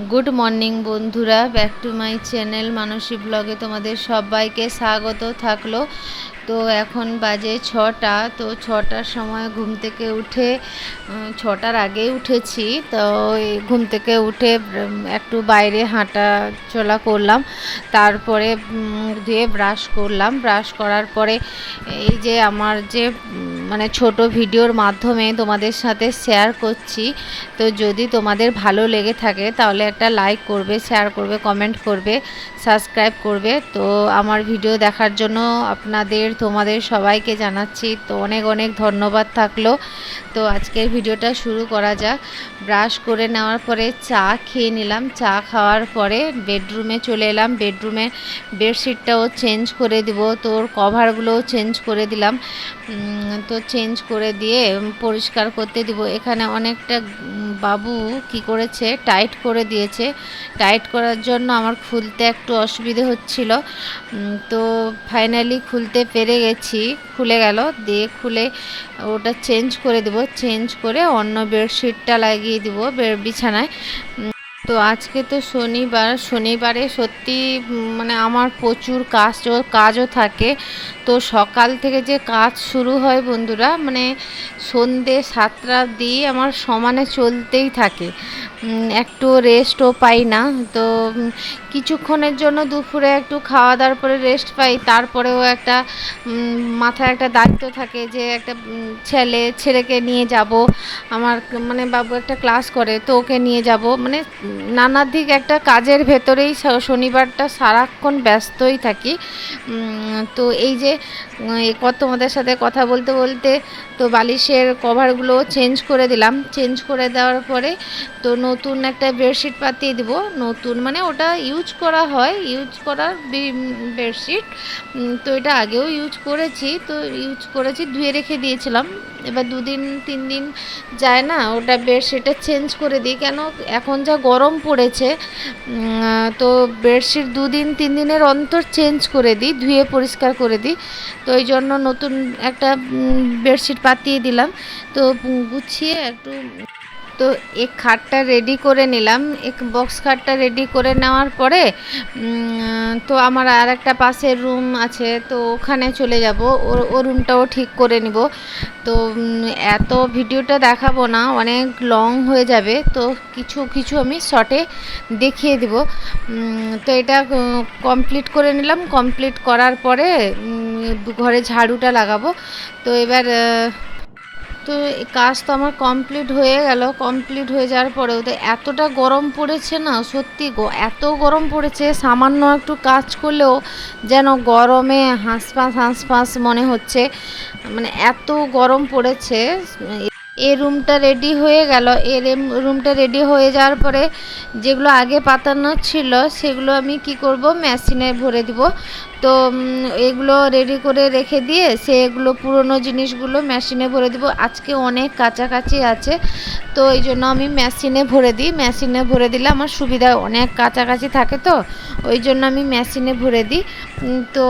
Good morning বন্ধুরা, back to my channel মানসী ব্লগে তোমাদের সবাইকে স্বাগত থাকলো। তো এখন বাজে 6টা। তো 6টার সময় ঘুম থেকে উঠে 6টার আগেই উঠেছি। তো এই ঘুম থেকে উঠে একটু বাইরে হাঁটা চলা করলাম, তারপরে দিয়ে ব্রাশ করলাম। ব্রাশ করার পরে এই যে আমার যে মানে ছোট ভিডিওর মাধ্যমে তোমাদের সাথে শেয়ার করছি। তো যদি তোমাদের ভালো লেগে থাকে তাহলে একটা লাইক করবে, শেয়ার করবে, কমেন্ট করবে, সাবস্ক্রাইব করবে। তো আমার ভিডিও দেখার জন্য তোমাদের সবাইকে জানাচ্ছি তো অনেক অনেক ধন্যবাদ থাকলো। তো আজকের ভিডিওটা শুরু করা যাক। ব্রাশ করে নেওয়ার পরে চা খেয়ে নিলাম। চা খাওয়ার পরে বেডরুমে চলে এলাম। বেডরুমে বেডশিটটাও চেঞ্জ করে দিব, তোর কভারগুলোও চেঞ্জ করে দিলাম। তো চেঞ্জ করে দিয়ে পরিষ্কার করতে দিব। এখানে অনেকটা বাবু কি করেছে, টাইট করে দিয়েছে। টাইট করার জন্য আমার খুলতে একটু অসুবিধে হচ্ছিল। তো ফাইনালি খুলতে পেরে গেছি, খুলে গেল। দিয়ে খুলে ওটা চেঞ্জ করে দেব। চেঞ্জ করে অন্য বেডশিটটা লাগিয়ে দিব বিছানায়। তো আজকে তো শনিবার, শনিবারে সত্যি মানে আমার প্রচুর কাজও থাকে। তো সকাল থেকে যে কাজ শুরু হয় বন্ধুরা, মানে সন্ধে 7টা দিয়ে আমার সমানে চলতেই থাকে। একটু রেস্টও পাই না। তো কিছুক্ষণের জন্য দুপুরে একটু খাওয়া দাওয়ার পরে রেস্ট পাই, তারপরেও একটা মাথায় একটা দায়িত্ব থাকে যে একটা ছেলেকে নিয়ে যাব। আমার মানে বাবু একটা ক্লাস করে, তো ওকে নিয়ে যাব, মানে নানা দিক একটা কাজের ভেতরেই শনিবারটা সারাক্ষণ ব্যস্তই থাকি। তো এই যে তোমাদের সাথে কথা বলতে বলতে তো বালিশের কভারগুলো চেঞ্জ করে দিলাম। চেঞ্জ করে দেওয়ার পরে তো নতুন একটা বেডশিট পাতিয়ে দিব। নতুন মানে ওটা ইউজ করা হয়, ইউজ করার বেডশিট। তো এটা আগেও ইউজ করেছি, ধুয়ে রেখে দিয়েছিলাম। এবার 2-3 দিন যায় না, ওটা বেডশিটটা চেঞ্জ করে দিই। কেন, এখন যা গরম পড়েছে, তো বেডশিট 2-3 দিনের অন্তর চেঞ্জ করে দিই, ধুয়ে পরিষ্কার করে দিই। তো এই জন্য নতুন একটা বেডশিট পাতিয়ে দিলাম। তো গুছিয়ে একটু তো এক খাটটা রেডি করে নিলাম। এক বক্স খাটটা রেডি করে নেওয়ার পরে তো আমার আর একটা পাশের রুম আছে, তো ওখানে চলে যাব। ও রুমটাও ঠিক করে নিব। তো এত ভিডিওটা দেখাবো না, অনেক লং হয়ে যাবে। তো কিছু কিছু আমি শর্টে দেখিয়ে দিব। তো এটা কমপ্লিট করে নিলাম। কমপ্লিট করার পরে ঘরে ঝাড়ুটা লাগাবো। তো এবার তো কাজ তো আমার কমপ্লিট হয়ে গেল। কমপ্লিট হয়ে যাওয়ার পরেও তো এতটা গরম পড়েছে না, সত্যি এত গরম পড়েছে, সামান্য একটু কাজ করলেও যেন গরমে হাঁসফাঁস মনে হচ্ছে, মানে এত গরম পড়েছে। এই রুমটা রেডি হয়ে গেল। রুমটা রেডি হয়ে যাওয়ার পরে যেগুলো আগে পাতানো ছিল সেগুলো আমি কি করব, মেশিনে ভরে দিব। তো এগুলো রেডি করে রেখে দিয়ে সেগুলো পুরনো জিনিসগুলো মেশিনে ভরে দিব। আজকে অনেক কাছাকাছি আছে, তো এই জন্য আমি মেশিনে ভরে দিই। মেশিনে ভরে দিলে আমার সুবিধা, অনেক কাছাকাছি থাকে তো ওই জন্য আমি মেশিনে ভরে দিই। তো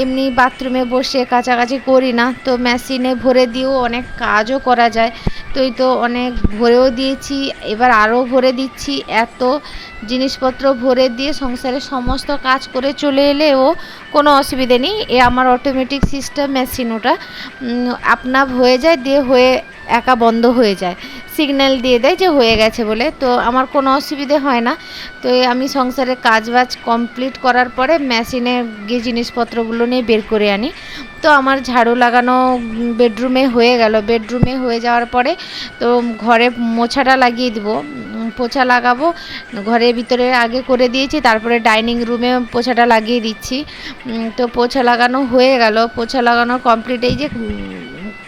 এমনি বাথরুমে বসে কাছাকাছি করি না, তো মেশিনে ভরে দিয়েও অনেক কাজও করা যায়। তো এই তো অনেক ভরেও দিয়েছি, এবার আরও ভরে দিচ্ছি। এত জিনিসপত্র ভরে দিয়ে সংসারের সমস্ত কাজ করে চলে এলেও কোনো অসুবিধে নেই। আমার অটোমেটিক সিস্টেম মেশিন, ওটা আপনা হয়ে যায়, দিয়ে হয়ে একা বন্ধ হয়ে যায়, সিগন্যাল দিয়ে দেয় যে হয়ে গেছে বলে। তো আমার কোনো অসুবিধে হয় না। তো আমি সংসারের কাজবাজ কমপ্লিট করার পরে মেশিনে গিয়ে জিনিসপত্রগুলো নিয়ে বের করে আনি। তো আমার ঝাড়ু লাগানো বেডরুমে হয়ে গেল। বেডরুমে হয়ে যাওয়ার পরে তো ঘরে মোছাটা লাগিয়ে দিব, পোছা লাগাবো। ঘরের ভিতরে আগে করে দিয়েছি, তারপরে ডাইনিং রুমে পোছাটা লাগিয়ে দিচ্ছি। তো পোছা লাগানো হয়ে গেল। পোছা লাগানো কমপ্লিট। এই যে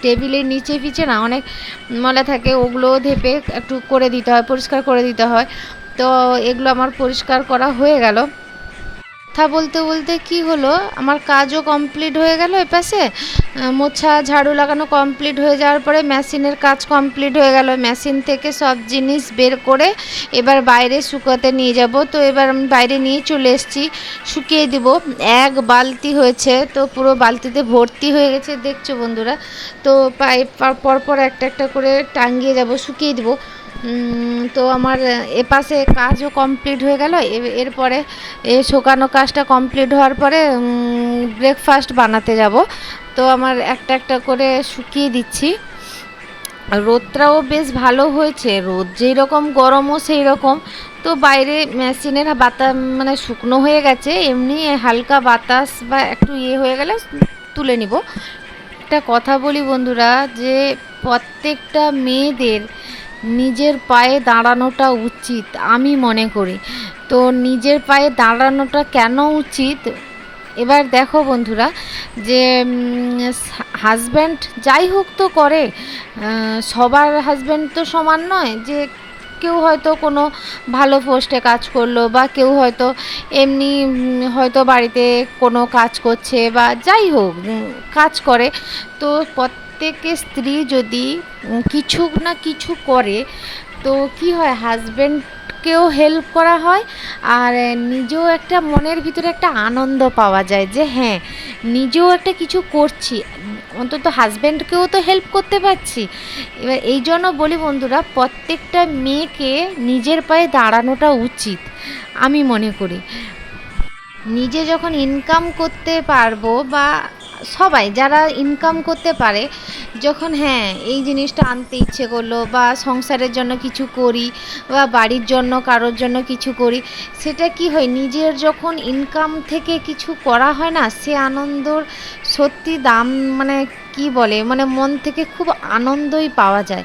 টেবিলের নিচে ফিচে না অনেক ময়লা থাকে, ওগুলোও ধেপে একটু করে দিতে হয়, পরিষ্কার করে দিতে হয়। তো এগুলো আমার পরিষ্কার করা হয়ে গেল। কথা বলতে বলতে কি হলো, আমার কাজও কমপ্লিট হয়ে গেল। এপাশে মোছা ঝাড়ু লাগানো কমপ্লিট হয়ে যাওয়ার পরে মেশিনের কাজ কমপ্লিট হয়ে গেল। মেশিন থেকে সব জিনিস বের করে এবার বাইরে শুকাতে নিয়ে যাব। তো এবার আমি বাইরে নিয়ে চলে এসেছি, শুকিয়ে দিব। এক বালতি হয়েছে, তো পুরো বালতিতে ভর্তি হয়ে গেছে, দেখছো বন্ধুরা। তো পরপর একটা একটা করে টাঙিয়ে যাব, শুকিয়ে দিব। তো আমার এপাশে কাজও কমপ্লিট হয়ে গেল। এরপরে শুকানো কাজটা কমপ্লিট হওয়ার পরে ব্রেকফাস্ট বানাতে যাব। তো আমার একটা একটা করে শুকিয়ে দিচ্ছি। রোদটাও বেশ ভালো হয়েছে, রোদ যেই রকম গরমও সেই রকম। তো বাইরে মেশিনের মানে শুকনো হয়ে গেছে, এমনি হালকা বাতাস বা একটু হয়ে গেলে তুলে নিব। একটা কথা বলি বন্ধুরা, যে প্রত্যেকটা মেয়েদের নিজের পায়ে দাঁড়ানোটা উচিত আমি মনে করি। তো নিজের পায়ে দাঁড়ানোটা কেন উচিত, এবার দেখো বন্ধুরা, যে হাজব্যান্ড যাই হোক তো করে, সবার হাজব্যান্ড তো সমান নয়। যে কেউ হয়তো কোনো ভালো পোস্টে কাজ করলো, বা কেউ হয়তো এমনি হয়তো বাড়িতে কোনো কাজ করছে, বা যাই হোক কাজ করে। তো প্রত্যেকের স্ত্রী যদি কিছু না কিছু করে, তো কি হয়, হাজব্যান্ডকেও হেল্প করা হয়, আর নিজেও একটা মনের ভিতরে একটা আনন্দ পাওয়া যায় যে হ্যাঁ, নিজেও একটা কিছু করছি, অন্তত হাজব্যান্ডকেও তো হেল্প করতে পারছি। এবার এই জন্য বলি বন্ধুরা, প্রত্যেকটা মেয়েকে নিজের পায়ে দাঁড়ানোটা উচিত আমি মনে করি। নিজে যখন ইনকাম করতে পারবো, বা সবাই যারা ইনকাম করতে পারে, যখন হ্যাঁ এই জিনিসটা আনতে ইচ্ছে করলো, বা সংসারের জন্য কিছু করি, বা বাড়ির জন্য কারোর জন্য কিছু করি, সেটা কি হয়, নিজের যখন ইনকাম থেকে কিছু করা হয় না, সে আনন্দর সত্যি দাম মানে কি বলে, মানে মন থেকে খুব আনন্দই পাওয়া যায়।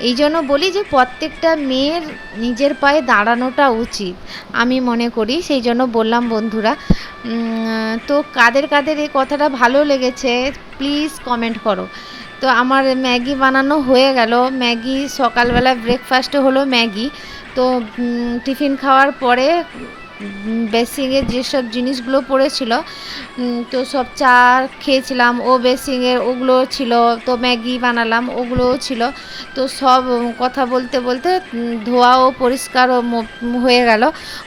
এই জন্য বলি যে প্রত্যেকটা মেয়ের নিজের পায়ে দাঁড়ানোটা উচিত আমি মনে করি। সেই জন্য বললাম বন্ধুরা। তো কাদের কাদের এই কথাটা ভালো লেগেছে প্লিজ কমেন্ট করো। তো আমার ম্যাগি বানানো হয়ে গেল। ম্যাগি সকালবেলা ব্রেকফাস্টে হলো ম্যাগি। তো টিফিন খাওয়ার পরে বেসিংয়ে যেসব জিনিসগুলো পড়েছিল, তো সব চা খেয়েছিলাম, ও বেসিংয়ের ওগুলো ছিল, তো ম্যাগি বানালাম ওগুলোও ছিল। তো সব কথা বলতে বলতে ধোয়া ও পরিষ্কারও হয়ে গেল।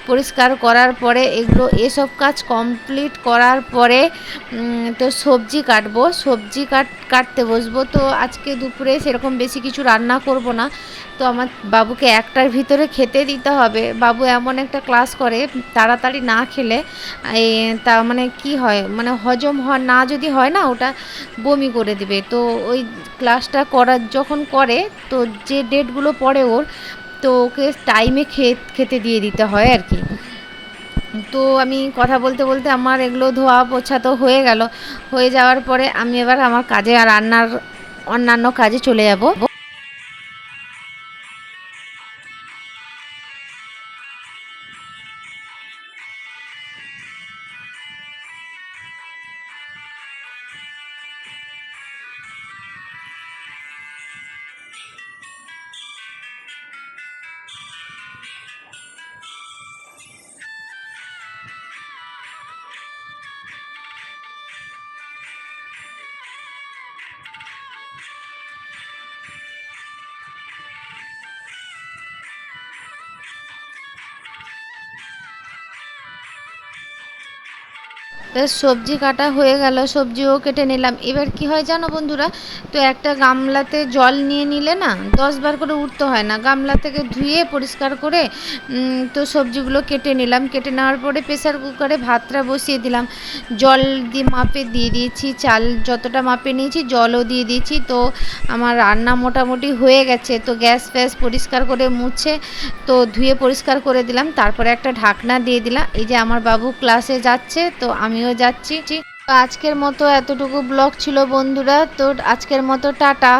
পরিষ্কার করার পরে এসব কাজ কমপ্লিট করার পরে তো সবজি কাটবো, কাটতে বসবো। তো আজকে দুপুরে সেরকম বেশি কিছু রান্না করব না। তো আমার বাবুকে একটার ভিতরে খেতে দিতে হবে। বাবু এমন একটা ক্লাস করে, তাড়াতাড়ি না খেলে তা মানে কি হয়, মানে হজম না যদি হয় না, ওটা বমি করে দিবে। তো ওই ক্লাসটা যখন করে, তো যে ডেটগুলো পড়ে ওর, তো ওকে টাইমে খেতে দিয়ে দিতে হয় আর কি। তো আমি কথা বলতে বলতে আমার এগুলো ধোয়া পোছা তো হয়ে গেল। হয়ে যাওয়ার পরে আমি এবার আমার কাজে আর রান্নার অন্যান্য কাজে চলে যাব। সবজি কাটা হয়ে গেল, সবজিও কেটে নিলাম। এবার কি হয় জানো বন্ধুরা, তো একটা গামলাতে জল নিয়ে নিলে না 10 বার করে উঠতে হয় না, গামলা থেকে ধুয়ে পরিষ্কার করে তো সবজিগুলো কেটে নিলাম। কেটে নেওয়ার পরে প্রেসার কুকারে ভাতটা বসিয়ে দিলাম। জল দিয়ে মাপে দিয়ে দিয়েছি, চাল যতটা মাপে নিয়েছি জলও দিয়ে দিয়েছি। তো আমার রান্না মোটামুটি হয়ে গেছে। তো গ্যাস ফ্যাস পরিষ্কার করে মুছে তো ধুয়ে পরিষ্কার করে দিলাম। তারপরে একটা ঢাকনা দিয়ে দিলাম। এই যে আমার বাবু ক্লাসে যাচ্ছে, তো আমিও যাচ্ছি। তো আজকের মতো এতটুকু ব্লগ ছিল বন্ধুরা। তো আজকের মতো টাটা।